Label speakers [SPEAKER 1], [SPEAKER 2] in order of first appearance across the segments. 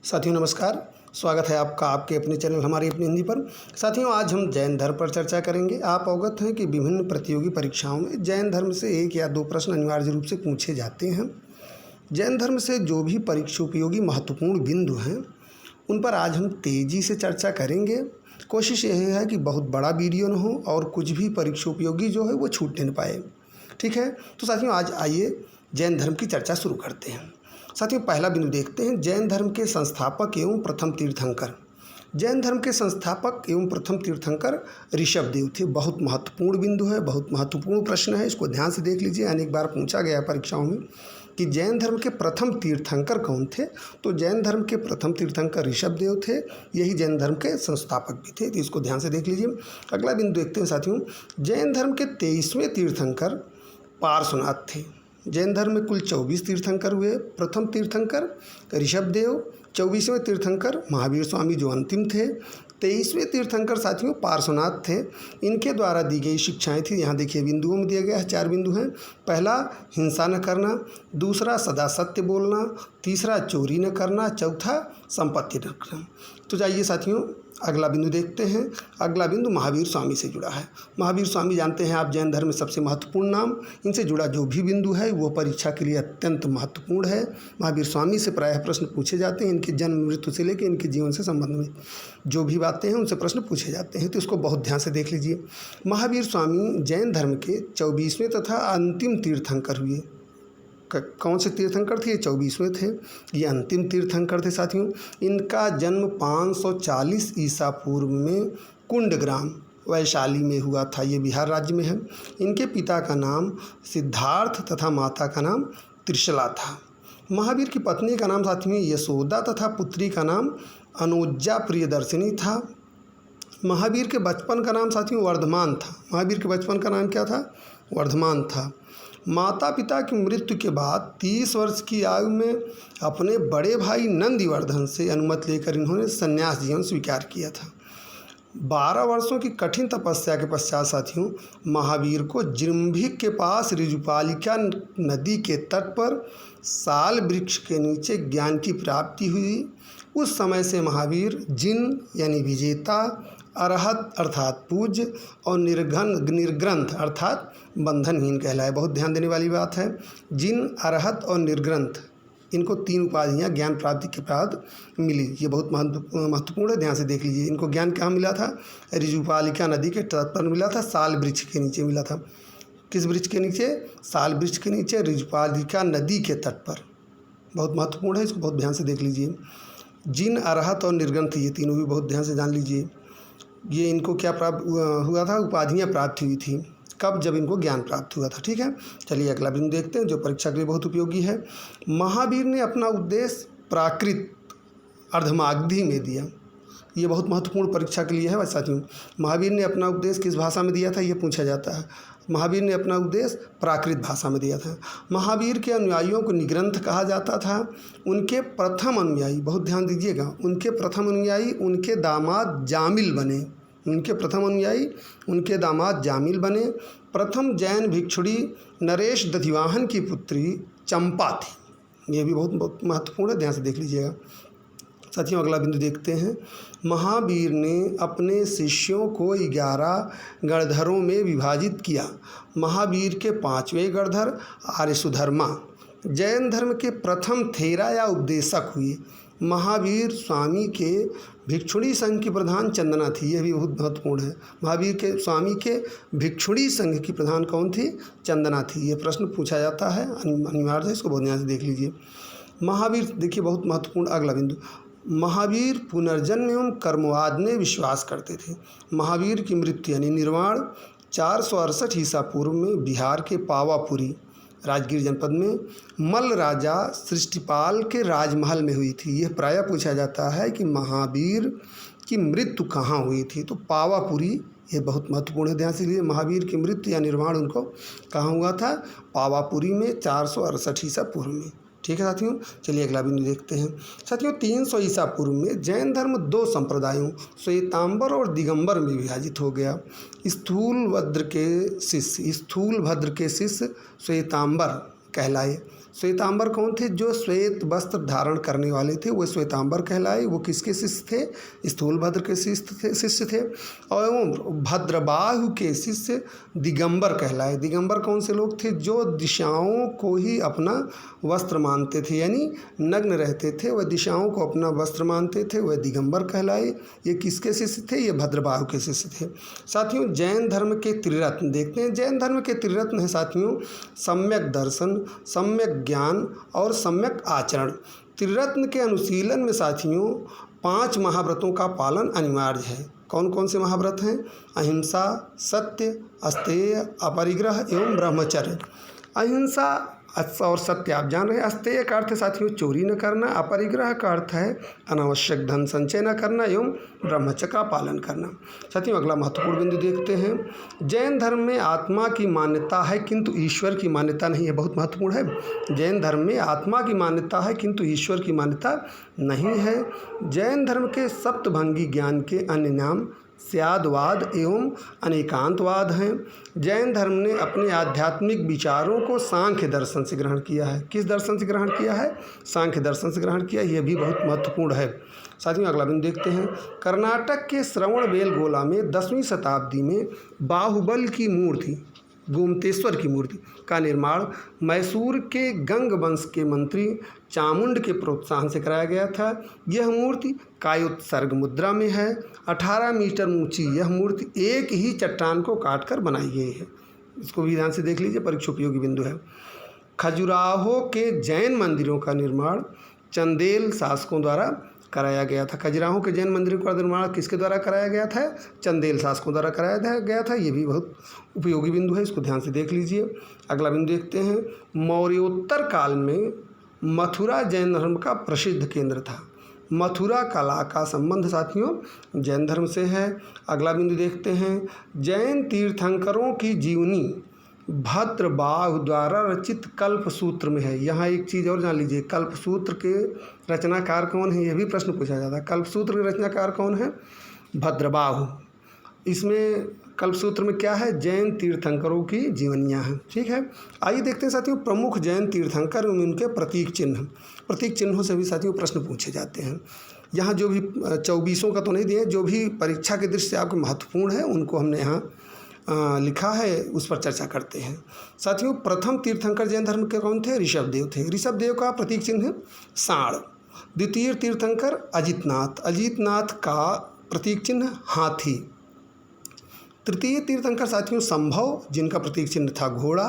[SPEAKER 1] साथियों नमस्कार। स्वागत है आपका आपके अपने चैनल हमारी अपनी हिंदी पर। साथियों आज हम जैन धर्म पर चर्चा करेंगे। आप अवगत हैं कि विभिन्न प्रतियोगी परीक्षाओं में जैन धर्म से 1 या 2 प्रश्न अनिवार्य रूप से पूछे जाते हैं। जैन धर्म से जो भी परीक्षा उपयोगी महत्वपूर्ण बिंदु हैं उन पर आज हम तेज़ी से चर्चा करेंगे। कोशिश यह है कि बहुत बड़ा वीडियो न हो और कुछ भी परीक्षा उपयोगी जो है वो छूटने न पाए। ठीक है, तो साथियों आज आइए जैन धर्म की चर्चा शुरू करते हैं। साथियों पहला बिंदु देखते हैं, जैन धर्म के संस्थापक एवं प्रथम तीर्थंकर। जैन धर्म के संस्थापक एवं प्रथम तीर्थंकर ऋषभ देव थे। बहुत महत्वपूर्ण बिंदु है, बहुत महत्वपूर्ण प्रश्न है, इसको ध्यान से देख लीजिए। अनेक बार पूछा गया है परीक्षाओं में कि जैन धर्म के प्रथम तीर्थंकर कौन थे। तो जैन धर्म के प्रथम तीर्थंकर ऋषभ देव थे, यही जैन धर्म के संस्थापक भी थे। तो इसको ध्यान से देख लीजिए। अगला बिंदु देखते हैं साथियों, जैन धर्म के 23वें तीर्थंकर पार्श्वनाथ थे। जैन धर्म में कुल 24 तीर्थंकर हुए। प्रथम तीर्थंकर ऋषभ देव, 24वें तीर्थंकर महावीर स्वामी जो अंतिम थे, 23वें तीर्थंकर साथियों पार्श्वनाथ थे। इनके द्वारा दी गई शिक्षाएं थी, यहाँ देखिए बिंदुओं में दिया गया है, 4 बिंदु हैं। पहला हिंसा न करना, दूसरा सदा सत्य बोलना, तीसरा चोरी न करना, चौथा संपत्ति न रखना। तो जाइए साथियों अगला बिंदु देखते हैं। अगला बिंदु महावीर स्वामी से जुड़ा है। महावीर स्वामी जानते हैं आप जैन धर्म में सबसे महत्वपूर्ण नाम। इनसे जुड़ा जो भी बिंदु है वो परीक्षा के लिए अत्यंत महत्वपूर्ण है। महावीर स्वामी से प्रायः प्रश्न पूछे जाते हैं। इनके जन्म मृत्यु से लेकर इनके जीवन से संबंध में जो भी बातें हैं उनसे प्रश्न पूछे जाते हैं, तो इसको बहुत ध्यान से देख लीजिए। महावीर स्वामी जैन धर्म के 24वें तथा अंतिम तीर्थंकर हुए। कौन से तीर्थंकर थे? ये 24वें थे, ये अंतिम तीर्थंकर थे साथियों। इनका जन्म 540 ईसा पूर्व में कुंडग्राम वैशाली में हुआ था, ये बिहार राज्य में है। इनके पिता का नाम सिद्धार्थ तथा माता का नाम त्रिशला था। महावीर की पत्नी का नाम साथियों यशोदा तथा पुत्री का नाम अनुज्जा प्रियदर्शिनी था। महावीर के बचपन का नाम साथियों वर्धमान था। महावीर के बचपन का नाम क्या था? वर्धमान था। माता पिता की मृत्यु के बाद 30 वर्ष की आयु में अपने बड़े भाई नंदिवर्धन से अनुमति लेकर इन्होंने संन्यास जीवन स्वीकार किया था। 12 वर्षों की कठिन तपस्या के पश्चात साथियों महावीर को जिम्भिक के पास ऋजुपालिका नदी के तट पर साल वृक्ष के नीचे ज्ञान की प्राप्ति हुई। उस समय से महावीर जिन यानी विजेता, अरहत अर्थात पूज्य और निर्ग्रंथ अर्थात बंधनहीन कहलाए। बहुत ध्यान देने वाली बात है। जिन, अरहत और निर्ग्रंथ, इनको 3 उपाधियाँ ज्ञान प्राप्ति के बाद मिली। ये बहुत महत्वपूर्ण है, ध्यान से देख लीजिए। इनको ज्ञान कहाँ मिला था? ऋजुपालिका नदी के तट पर मिला था, साल वृक्ष के नीचे मिला था। किस वृक्ष के नीचे? साल वृक्ष के नीचे ऋजुपालिका नदी के तट पर। बहुत महत्वपूर्ण है, इसको बहुत ध्यान से देख लीजिए। जिन, अरहत और निर्ग्रंथ ये तीनों भी बहुत ध्यान से जान लीजिए। ये इनको क्या प्राप्त हुआ था? उपाधियाँ प्राप्त हुई थी। कब? जब इनको ज्ञान प्राप्त हुआ था। ठीक है, चलिए अगला बिंदु देखते हैं जो परीक्षा के लिए बहुत उपयोगी है। महावीर ने अपना उपदेश प्राकृत अर्धमागधी में दिया। ये बहुत महत्वपूर्ण परीक्षा के लिए है साथियों। महावीर ने अपना उपदेश किस भाषा में दिया था? ये पूछा जाता है। महावीर ने अपना उपदेश प्राकृत भाषा में दिया था। महावीर के अनुयायियों को निग्रंथ कहा जाता था। उनके प्रथम अनुयायी, बहुत ध्यान दीजिएगा, उनके प्रथम अनुयायी उनके दामाद जामिल बने। उनके प्रथम अनुयायी उनके दामाद जामिल बने। प्रथम जैन भिक्षुणी नरेश दधिवाहन की पुत्री चंपा थी। ये भी बहुत महत्वपूर्ण है, ध्यान से देख लीजिएगा साथियों। अगला बिंदु देखते हैं। महावीर ने अपने शिष्यों को 11 गणधरों में विभाजित किया। महावीर के 5वें गणधर आर्यसुधर्मा जैन धर्म के प्रथम थेरा या उपदेशक हुए। महावीर स्वामी के भिक्षुणी संघ की प्रधान चंदना थी। यह भी बहुत महत्वपूर्ण है। महावीर के स्वामी के भिक्षुणी संघ की प्रधान कौन थी? चंदना थी। ये प्रश्न पूछा जाता है, अनिवार्य है, इसको बहुत ध्यान से देख लीजिए। महावीर देखिए बहुत महत्वपूर्ण अगला बिंदु, महावीर पुनर्जन्म एवं कर्मवाद में विश्वास करते थे। महावीर की मृत्यु यानी निर्वाण 468 ईसा पूर्व में बिहार के पावापुरी राजगीर जनपद में मल्ल राजा सृष्टिपाल के राजमहल में हुई थी। यह प्रायः पूछा जाता है कि महावीर की मृत्यु कहाँ हुई थी? तो पावापुरी, ये बहुत महत्वपूर्ण है, ध्यान से लीजिए। महावीर की मृत्यु या निर्वाण उनको कहाँ हुआ था? पावापुरी में 468 ईसा पूर्व में। ठीक है साथियों, चलिए अगला बिंदु देखते हैं। साथियों 300 ईसा पूर्व में जैन धर्म 2 संप्रदायों श्वेतांबर और दिगंबर में विभाजित हो गया। स्थूल भद्र के शिष्य श्वेतांबर कहलाए। श्वेतांबर कौन थे? जो श्वेत वस्त्र धारण करने वाले थे वो श्वेतांबर कहलाए। वो किसके शिष्य थे? स्थूलभद्र के शिष्य थे। और भद्रबाहु के शिष्य दिगंबर कहलाए। दिगंबर कौन से लोग थे? जो दिशाओं को ही अपना वस्त्र मानते थे, यानी नग्न रहते थे, वह दिशाओं को अपना वस्त्र मानते थे, वह दिगंबर कहलाए। ये किसके शिष्य थे? ये भद्रबाहु के शिष्य थे। साथियों, जैन धर्म के त्रिरत्न देखते हैं। जैन धर्म के त्रिरत्न है साथियों, सम्यक दर्शन, सम्यक ज्ञान और सम्यक आचरण। त्रिरत्न के अनुशीलन में साथियों 5 महाव्रतों का पालन अनिवार्य है। कौन कौन से महाव्रत हैं? अहिंसा, सत्य, अस्तेय, अपरिग्रह एवं ब्रह्मचर्य। अहिंसा और सत्य आप जान रहे हैं। अस्तेय का अर्थ है साथियों चोरी न करना, अपरिग्रह का अर्थ है अनावश्यक धन संचय न करना एवं ब्रह्मचर्य का पालन करना। साथियों, अगला महत्वपूर्ण बिंदु देखते हैं। जैन धर्म में आत्मा की मान्यता है किंतु ईश्वर की मान्यता नहीं है। बहुत महत्वपूर्ण है। जैन धर्म में आत्मा की मान्यता है किंतु ईश्वर की मान्यता नहीं है। जैन धर्म के सप्तभंगी ज्ञान के अन्य नाम स्यादवाद एवं अनेकांतवाद हैं। जैन धर्म ने अपने आध्यात्मिक विचारों को सांख्य दर्शन से ग्रहण किया है। किस दर्शन से ग्रहण किया है? सांख्य दर्शन से ग्रहण किया। यह भी बहुत महत्वपूर्ण है। साथियों, अगला बिंदु देखते हैं। कर्नाटक के श्रवणबेलगोला में 10वीं शताब्दी में बाहुबल की मूर्ति, गोमतेश्वर की मूर्ति का निर्माण मैसूर के गंग वंश के मंत्री चामुंड के प्रोत्साहन से कराया गया था। यह मूर्ति कायोत्सर्ग मुद्रा में है। 18 मीटर ऊंची यह मूर्ति एक ही चट्टान को काटकर बनाई गई है। इसको भी ध्यान से देख लीजिए, परीक्षा उपयोगी बिंदु है। खजुराहो के जैन मंदिरों का निर्माण चंदेल शासकों द्वारा कराया गया था। खजुराहो के जैन मंदिरों का निर्माण किसके द्वारा कराया गया था? चंदेल शासकों द्वारा कराया गया था। ये भी बहुत उपयोगी बिंदु है, इसको ध्यान से देख लीजिए। अगला बिंदु देखते हैं। मौर्योत्तर काल में मथुरा जैन धर्म का प्रसिद्ध केंद्र था। मथुरा कला का संबंध साथियों जैन धर्म से है। अगला बिंदु देखते हैं। जैन तीर्थंकरों की जीवनी भद्रबाहु द्वारा रचित कल्पसूत्र में है। यहाँ एक चीज़ और जान लीजिए, कल्पसूत्र के रचनाकार कौन है? यह भी प्रश्न पूछा जाता है। कल्पसूत्र के रचनाकार कौन है? भद्रबाहु। इसमें कल्पसूत्र में क्या है? जैन तीर्थंकरों की जीवनियाँ हैं। ठीक है, आइए देखते हैं साथियों प्रमुख जैन तीर्थंकर एवं उनके प्रतीक चिन्ह। प्रतीक चिन्हों से भी साथियों प्रश्न पूछे जाते हैं। यहाँ जो भी 24 का तो नहीं दिए, जो भी परीक्षा के दृष्टि से आपको महत्वपूर्ण है उनको हमने यहाँ लिखा है, उस पर चर्चा करते हैं। साथियों, प्रथम तीर्थंकर जैन धर्म के कौन थे? ऋषभदेव थे। ऋषभदेव का प्रतीक चिन्ह है सांड। द्वितीय तीर्थंकर अजितनाथ। अजितनाथ का प्रतीक चिन्ह हाथी। तृतीय तीर्थंकर साथियों संभव, जिनका प्रतीक चिन्ह था घोड़ा।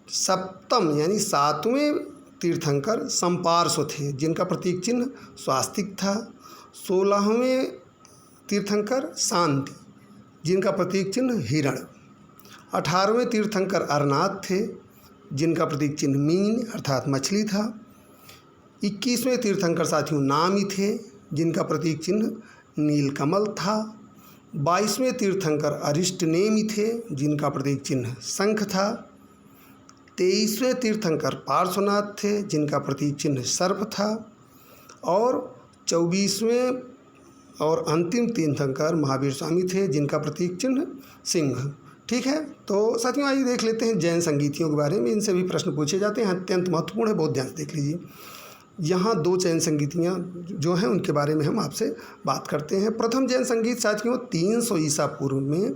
[SPEAKER 1] सप्तम यानी 7वें तीर्थंकर संपार्श्व थे, जिनका प्रतीक चिन्ह स्वास्तिक था। 16वें तीर्थंकर शांति, जिनका प्रतीक चिन्ह हिरण। 18वें तीर्थंकर अरनाथ थे, जिनका प्रतीक चिन्ह मीन अर्थात मछली था। 21वें तीर्थंकर साथियों नामी थे, जिनका प्रतीक चिन्ह नीलकमल था। 22वें तीर्थंकर अरिष्टनेमि थे, जिनका प्रतीक चिन्ह शंख था। 23वें तीर्थंकर पार्श्वनाथ थे, जिनका प्रतीक चिन्ह सर्प था। और 24वें और अंतिम तीर्थंकर महावीर स्वामी थे, जिनका प्रतीक चिन्ह सिंह। ठीक है, तो साथियों आइए देख लेते हैं जैन संगीतियों के बारे में। इनसे भी प्रश्न पूछे जाते हैं, अत्यंत महत्वपूर्ण है, बहुत ध्यान से देख लीजिए। यहाँ 2 जैन संगीतियाँ जो हैं उनके बारे में हम आपसे बात करते हैं। प्रथम जैन संगीत साथियों 300 ईसा पूर्व में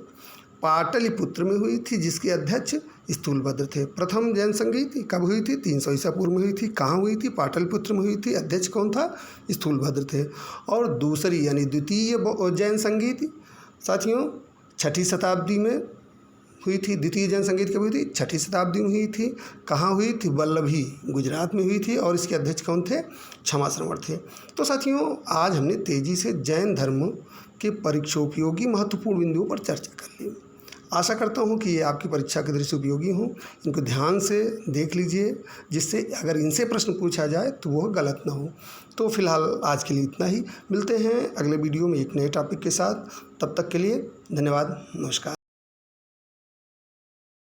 [SPEAKER 1] पाटलिपुत्र में हुई थी, जिसके अध्यक्ष स्थूलभद्र थे। प्रथम जैन संगीत कब हुई थी? 300 ईसा पूर्व में हुई थी। कहाँ हुई थी? पाटलिपुत्र में हुई थी। अध्यक्ष कौन था? स्थूलभद्र थे। और दूसरी यानी द्वितीय जैन संगीत साथियों 6ठी शताब्दी में हुई थी। द्वितीय जैन संगीत कब हुई थी? 6ठी शताब्दी में हुई थी। कहाँ हुई थी? वल्लभी गुजरात में हुई थी। और इसके अध्यक्ष कौन थे? क्षमाश्रवण थे। तो साथियों आज हमने तेज़ी से जैन धर्म के परीक्षोपयोगी महत्वपूर्ण बिंदुओं पर चर्चा कर ली। आशा करता हूँ कि ये आपकी परीक्षा के दृष्टि उपयोगी हों। इनको ध्यान से देख लीजिए, जिससे अगर इनसे प्रश्न पूछा जाए तो वह गलत ना हो। तो फिलहाल आज के लिए इतना ही। मिलते हैं अगले वीडियो में एक नए टॉपिक के साथ। तब तक के लिए धन्यवाद, नमस्कार।